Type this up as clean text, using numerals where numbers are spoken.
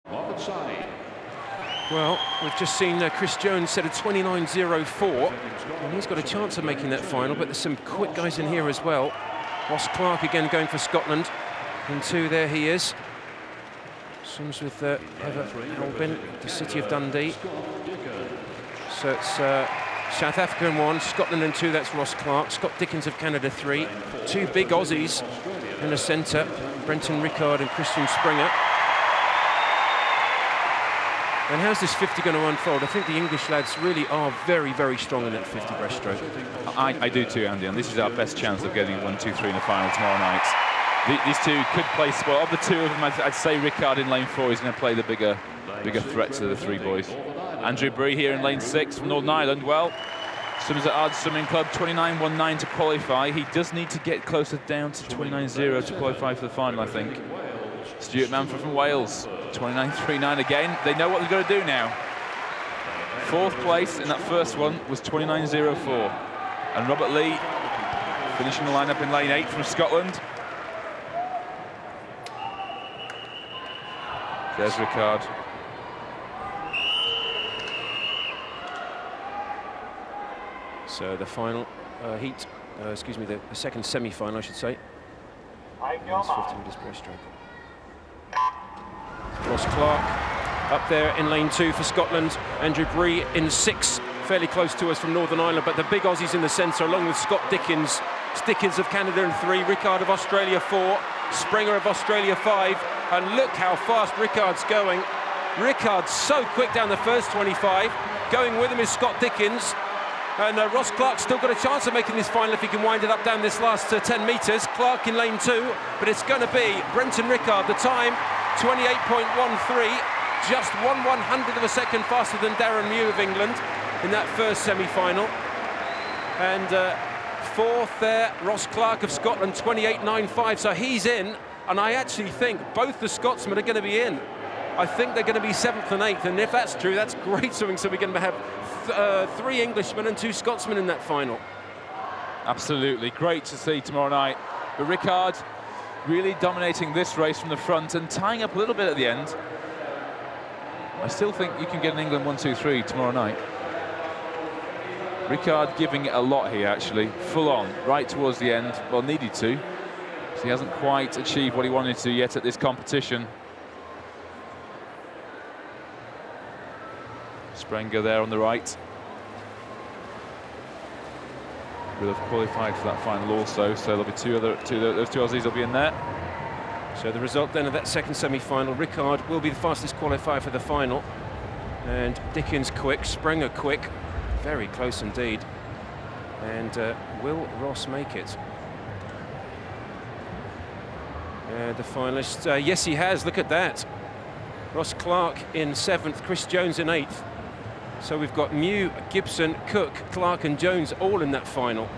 Well, we've just seen Chris Jones set a 29.04, and he's got a chance of making that final, but there's some quick guys in here as well. Ross Clark again going for Scotland. In two, there he is. Swims with Heather Albin, the City of Dundee. So it's South Africa in one, Scotland in two, that's Ross Clark. Scott Dickens of Canada, three. Two big Aussies in the centre, Brenton Rickard and Christian Springer. And how's this 50 going to unfold? I think the English lads really are very, very strong in that 50 breaststroke. I do too, Andy, and this is our best chance of getting 1, 2, 3 in the final tomorrow night. These two could play, well, of the two of them, I'd say Rickard in lane 4 is going to play the bigger threat to the three boys. Andrew Bree here in lane 6 from Northern Ireland. Well, swims at Ard Swimming Club, 29.19 to qualify. He does need to get closer down to 29.0 to qualify for the final, I think. Stuart Manford from Wales, 29.39 again. They know what they've got to do now. Fourth place in that first one was 29.04. And Robert Lee finishing the lineup in lane 8 from Scotland. There's Rickard. So the final heat, excuse me, the second semi-final, I should say. He's 50 meters breaststroke. Ross Clark up there in lane 2 for Scotland. Andrew Bree in 6, fairly close to us from Northern Ireland, but the big Aussies in the centre, along with Scott Dickens. Dickens of Canada in 3, Rickard of Australia 4, Springer of Australia 5, and look how fast Rickard's going. Rickard's so quick down the first 25. Going with him is Scott Dickens. And Ross Clark's still got a chance of making this final if he can wind it up down this last 10 metres. Clark in lane 2, but it's going to be Brenton Rickard. The time, 28.13, just 1/100th of a second faster than Darren Mew of England in that first semi-final. And fourth there, Ross Clark of Scotland, 28.95, so he's in. And I actually think both the Scotsmen are going to be in. I think they're going to be 7th and 8th, and if that's true, that's great swimming. So we're going to have 3 Englishmen and 2 Scotsmen in that final. Absolutely, great to see tomorrow night. But Rickard really dominating this race from the front and tying up a little bit at the end. I still think you can get an England 1, 2, 3 tomorrow night. Rickard giving it a lot here, actually, full on, right towards the end. Well, needed to. So he hasn't quite achieved what he wanted to yet at this competition. Sprenger there on the right. Will have qualified for that final also, so there'll be those two Aussies will be in there. So the result then of that second semi-final, Rickard will be the fastest qualifier for the final. And Dickens quick, Sprenger quick, very close indeed. And will Ross make it? The finalist, yes he has, look at that. Ross Clark in 7th, Chris Jones in 8th. So we've got Mew, Gibson, Cook, Clark and Jones all in that final.